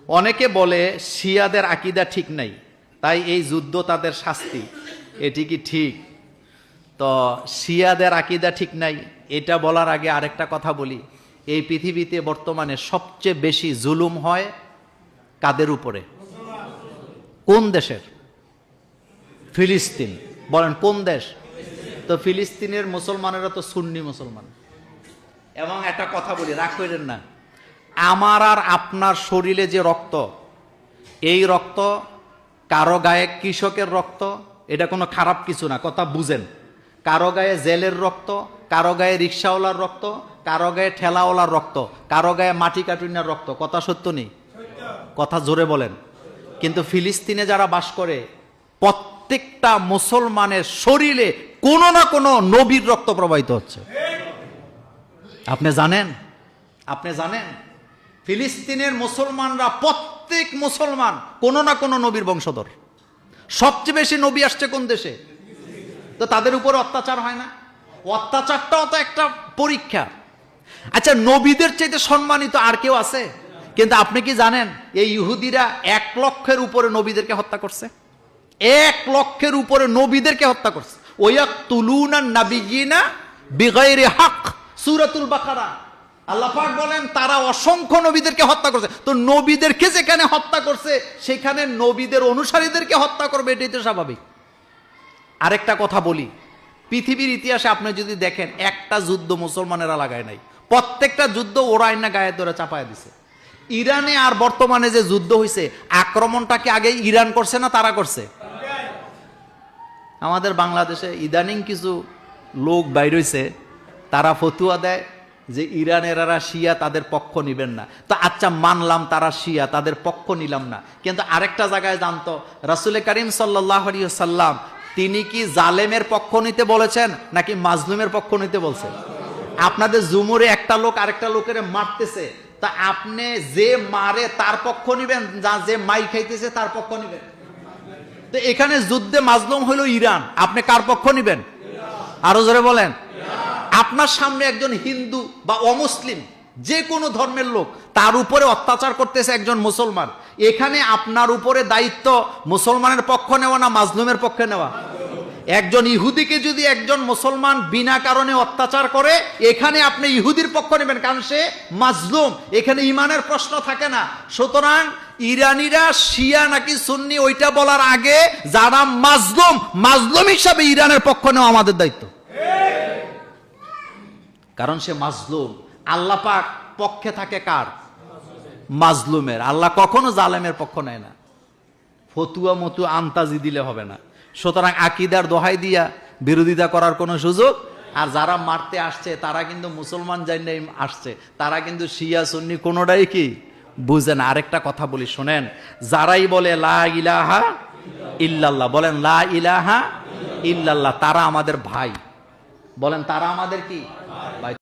অনেকে বলে শিয়াদের আকীদা ঠিক নাই, তাই এই যুদ্ধ তাদের শাস্তি। এটি কি ঠিক? তো শিয়াদের আকীদা ঠিক নাই এটা বলার আগে আরেকটা কথা বলি। এই পৃথিবীতে বর্তমানে সবচেয়ে বেশি জুলুম হয় কাদের উপরে? কোন দেশের? ফিলিস্তিন। বলেন কোন দেশ? তো ফিলিস্তিনের মুসলমানেরা তো সুন্নি মুসলমান। এবং একটা কথা বলি, রাগ করেন না, আমার আর আপনার শরীরে যে রক্ত, এই রক্ত কারো গায়ে কৃষকের রক্ত, এটা কোনো খারাপ কিছু না, কথা বুঝেন। কারো গায়ে জেলের রক্ত, কারো গায়ে রিক্সাওয়ালার রক্ত, কারো গায়ে ঠেলাওয়ালার রক্ত, কারো গায়ে মাটি কাটুনিয়ার রক্ত, কথা সত্য নেই? কথা জোরে বলেন। কিন্তু ফিলিস্তিনে যারা বাস করে প্রত্যেকটা মুসলমানের শরীরে কোনো না কোনো নবীর রক্ত প্রবাহিত হচ্ছে। আপনি জানেন? আপনি জানেন ফিলিস্তিনের মুসলমানরা, প্রত্যেক মুসলমান কোনো না কোনো নবীর বংশধর। সবচেয়ে বেশি নবী আসছে কোন দেশে? তো তাদের উপরে অত্যাচার হয় না? অত্যাচারটাও তো একটা পরীক্ষা। আচ্ছা, নবীদের চাইতে সম্মানিত আর কেউ আছে? কিন্তু আপনি কি জানেন এই ইহুদিরা 1 লক্ষের উপরে নবীদেরকে হত্যা করছে? 1 লক্ষের উপরে নবীদেরকে হত্যা করছে। ওয়ায়াকতুলুনা নাবিয়িনা বিগাইরি হক, সূরাতুল বাকারা। আল্লাহ পাক বলেন তারা অসংখ্য নবীদেরকে হত্যা করছে। তো নবীদেরকে যেখানে হত্যা করছে সেখানে নবীদের অনুসারীদেরকে হত্যা করবে, এটাই তো স্বাভাবিক। আরেকটা কথা বলি, পৃথিবীর ইতিহাসে আপনি যদি দেখেন একটা যুদ্ধ মুসলমানেরা লাগায় নাই, প্রত্যেকটা যুদ্ধ ওরা আইনা গায়ে ধরে চাপায় দিছে। ইরানে আর বর্তমানে যে যুদ্ধ হয়েছে, আক্রমণটাকে আগে ইরান করছে না তারা করছে? আমাদের বাংলাদেশে ইদানিং কিছু লোক বাইর হইছে, তারা ফতুয়া দেয় যে ইরানেরা শিয়া, তাদের পক্ষ নিবেন না। তো আচ্ছা, মানলাম তারা শিয়া, তাদের পক্ষ নিলাম না, কিন্তু আরেকটা জায়গায় জানতো রাসূল করিম সাল্লাল্লাহু আলাইহি ওয়াসাল্লাম তিনি কি জালেমের পক্ষ নিতে বলেছেন নাকি মাজলুমের পক্ষ নিতে বলছেন? আপনাদের জুমুরে একটা লোক আরেকটা লোকের মারতেছে, তা আপনি যে মারে তার পক্ষ নিবেন, যে মাইর খাইতেছে তার পক্ষ নিবেন? তো এখানে যুদ্ধে মাজলুম হলো ইরান, আপনি কার পক্ষ নিবেন? আরো জোরে বলেন। আপনার সামনে একজন হিন্দু বা অমুসলিম যে কোনো ধর্মের লোক, তার উপরে অত্যাচার করতেছে একজন মুসলমান, এখানে আপনার উপরে দায়িত্ব মুসলমানের পক্ষ নেওয়া না মাজলুমের পক্ষে নেওয়া? একজন ইহুদিকে যদি একজন মুসলমান বিনা কারণে অত্যাচার করে, এখানে আপনি ইহুদির পক্ষ নেবেন, কারণ সে মাজলুম, এখানে ইমানের প্রশ্ন থাকে না। সুতরাং ইরানিরা শিয়া নাকি সুন্নি ওইটা বলার আগে যারা মাজলুম, মাজলুম হিসাবে ইরানের পক্ষ নেওয়া আমাদের দায়িত্ব, কারণ সে মাজলুম। আল্লাহ পাক পক্ষে থাকে কার? মাজলুমের। আল্লাহ কখনো জালেমের পক্ষ নেয় না। ফতুয়া মতুয়া আন্তাজি দিলে হবে না। সুতরাং আকীদার দোহাই দিয়া বিরোধিতা করার কোনো সুযোগ। আর যারা মারতে আসছে তারা কিন্তু মুসলমান জাইনাই আসছে, তারা কিন্তু শিয়া সুন্নি কোনোটাই কি বুঝে না। আরেকটা কথা বলি শোনেন, যারাই বলে লা ইলাহা ইল্লাল্লাহ, বলেন লা ইলাহা ইল্লাল্লাহ, তারা আমাদের ভাই। বলেন তারা আমাদের কি?